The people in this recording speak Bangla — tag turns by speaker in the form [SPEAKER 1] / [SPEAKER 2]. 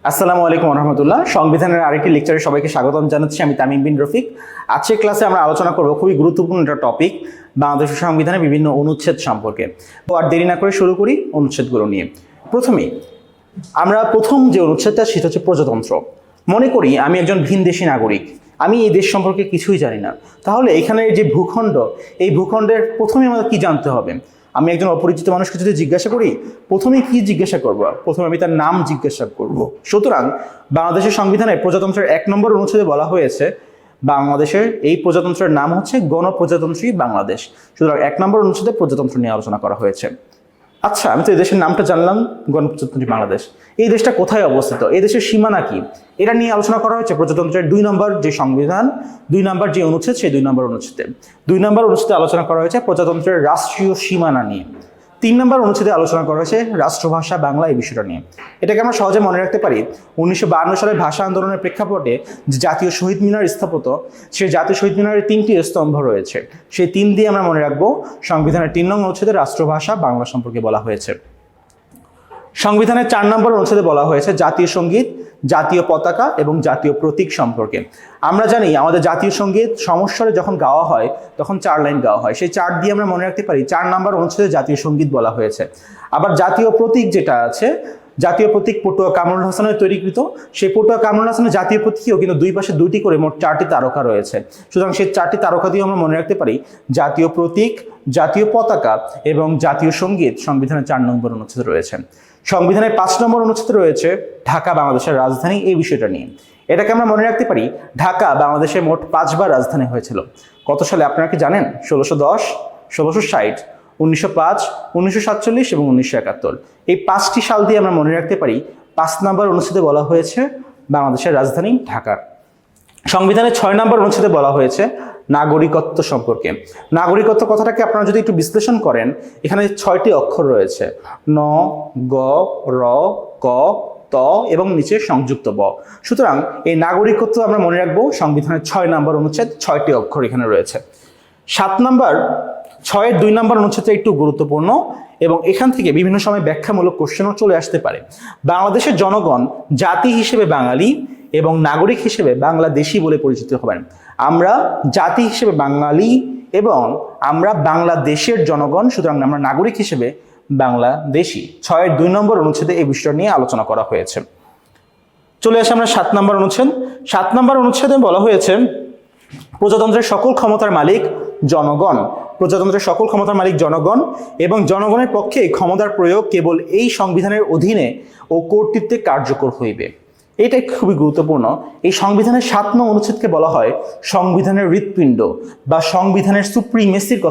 [SPEAKER 1] আসসালামু আলাইকুম রহমতুল্লাহ। সংবিধানের আরেকটি লেকচারে সবাইকে স্বাগতম জানাচ্ছি। আমি তামিম বিন রফিক। আজকের ক্লাসে আমরা আলোচনা করব খুবই গুরুত্বপূর্ণ একটা টপিক, বাংলাদেশের সংবিধানের বিভিন্ন অনুচ্ছেদ সম্পর্কে। তো আর দেরি না করে শুরু করি অনুচ্ছেদগুলো নিয়ে। প্রথমেই আমরা প্রথম যে অনুচ্ছেদটা সেটা হচ্ছে প্রজাতন্ত্র। মনে করি আমি একজন ভিনদেশী নাগরিক, আমি এই দেশ সম্পর্কে কিছুই জানি না। তাহলে এখানের যে ভূখণ্ড, এই ভূখণ্ডের প্রথমে আমাদের কি জানতে হবে? আমি একজন অপরিচিত মানুষকে যদি জিজ্ঞাসা করি, প্রথমে কি জিজ্ঞাসা করবো? প্রথমে আমি তার নাম জিজ্ঞাসা করব। সুতরাং বাংলাদেশের সংবিধানে প্রজাতন্ত্রের 1 নম্বর অনুচ্ছেদে বলা হয়েছে বাংলাদেশের এই প্রজাতন্ত্রের নাম হচ্ছে গণপ্রজাতন্ত্রী বাংলাদেশ। সুতরাং 1 নম্বর অনুচ্ছেদে প্রজাতন্ত্র নিয়ে আলোচনা করা হয়েছে। আচ্ছা, আমি তো এই দেশের নামটা জানলাম, গণপ্রজাতন্ত্রী বাংলাদেশ। এই দেশটা কোথায় অবস্থিত, এই দেশের সীমানা কি, এটা নিয়ে আলোচনা করা হয়েছে প্রজাতন্ত্রের 2 নম্বর যে সংবিধান, 2 নম্বর যে অনুচ্ছেদ, সেই 2 নম্বর অনুচ্ছেদে। 2 নম্বর অনুচ্ছেদে আলোচনা করা হয়েছে প্রজাতন্ত্রের রাষ্ট্রীয় সীমানা নিয়ে। 3 নম্বর অনুচ্ছেদে আলোচনা করা হয়েছে রাষ্ট্রভাষা বাংলা, এই বিষয়টা নিয়ে। এটাকে আমরা সহজে মনে রাখতে পারি, 1952 সালের ভাষা আন্দোলনের প্রেক্ষাপটে যে জাতীয় শহীদ মিনার স্থাপিত, সেই জাতীয় শহীদ মিনারের 3টি স্তম্ভ রয়েছে। সেই 3 দিয়ে আমরা মনে রাখবো সংবিধানের 3 নং অনুচ্ছেদে রাষ্ট্রভাষা বাংলা সম্পর্কে বলা হয়েছে। সংবিধানের 4 নম্বর অনুচ্ছেদে বলা হয়েছে জাতীয় সঙ্গীত, জাতীয় পতাকা এবং জাতীয় প্রতীক সম্পর্কে। আমরা জানি আমাদের জাতীয় সঙ্গীত সমস্বরে যখন গাওয়া হয় তখন 4 লাইন গাওয়া হয়। সেই 4 দিয়ে আমরা মনে রাখতে পারি 4 নম্বর অনুচ্ছেদে জাতীয় সঙ্গীত বলা হয়েছে। আবার জাতীয় প্রতীক যেটা আছে, জাতীয় প্রতীক পটুয়া কামরুল হাসানের তৈরিকৃত। সেই পটুয়া কামরুল হাসানের জাতীয় প্রতীকেও কিন্তু 2 পাশে 2টি করে মোট 4টি তারকা রয়েছে। সুতরাং সেই 4টি তারকা দিয়ে আমরা মনে রাখতে পারি জাতীয় প্রতীক, জাতীয় পতাকা এবং জাতীয় সঙ্গীত সংবিধানের 4 নম্বর অনুচ্ছেদে রয়েছে। সংবিধানের 5 নম্বর অনুচ্ছেদে রয়েছে ঢাকা বাংলাদেশের রাজধানী, এই বিষয়টা নিয়ে। এটাকে আমরা মনে রাখতে পারি ঢাকা বাংলাদেশের মোট 5 বার রাজধানী হয়েছিল। কত সালে আপনারা কি জানেন? 1610, 1660, 1905, 1947 এবং 1971। এই 5টি সাল দিয়ে আমরা মনে রাখতে পারি 5 নম্বর অনুচ্ছেদে বলা হয়েছে বাংলাদেশের রাজধানী ঢাকা। সংবিধানের 6 নম্বর অনুচ্ছেদে বলা হয়েছে নাগরিকত্ব সম্পর্কে। নাগরিকত্ব কথাটাকে আপনারা যদি একটু বিশ্লেষণ করেন, এখানে 6টি অক্ষর রয়েছে, ন, গ, র, ক, ত এবং নিচে সংযুক্ত ব। সুতরাং এই নাগরিকত্ব আমরা মনে রাখবো সংবিধানের 6 নম্বর অনুচ্ছেদ, 6টি অক্ষর এখানে রয়েছে। 7 নম্বর 6-এর 2 নম্বর অনুচ্ছেদটা একটু গুরুত্বপূর্ণ এবং এখান থেকে বিভিন্ন সময় ব্যাখ্যামূলক কোশ্চেনও চলে আসতে পারে। বাংলাদেশের জনগণ জাতি হিসেবে বাঙালি এবং নাগরিক হিসেবে বাংলাদেশি বলে পরিচিত হবেন। আমরা জাতি হিসেবে বাঙালি এবং আমরা বাংলাদেশের জনগণ, সুতরাং আমরা নাগরিক হিসেবে বাংলাদেশি। 6-এর 2 নম্বর অনুচ্ছেদে এই বিষয়টা নিয়ে আলোচনা করা হয়েছে। চলে আসে আমরা 7 নম্বর অনুচ্ছেদ। 7 নম্বর অনুচ্ছেদে বলা হয়েছে প্রজাতন্ত্রের সকল ক্ষমতার মালিক জনগণ। প্রজাতন্ত্রের সকল ক্ষমতার মালিক জনগণ এবং জনগণের পক্ষে ক্ষমতার প্রয়োগ কেবল এই সংবিধানের অধীনে ও কর্তৃত্বে কার্যকর হইবে। এটাই খুবই গুরুত্বপূর্ণ। এই সংবিধানের 7 নং অনুচ্ছেদকে বলা হয় সংবিধানের হৃৎপিণ্ড বা সংবিধানের সুপ্রিমেসির কথা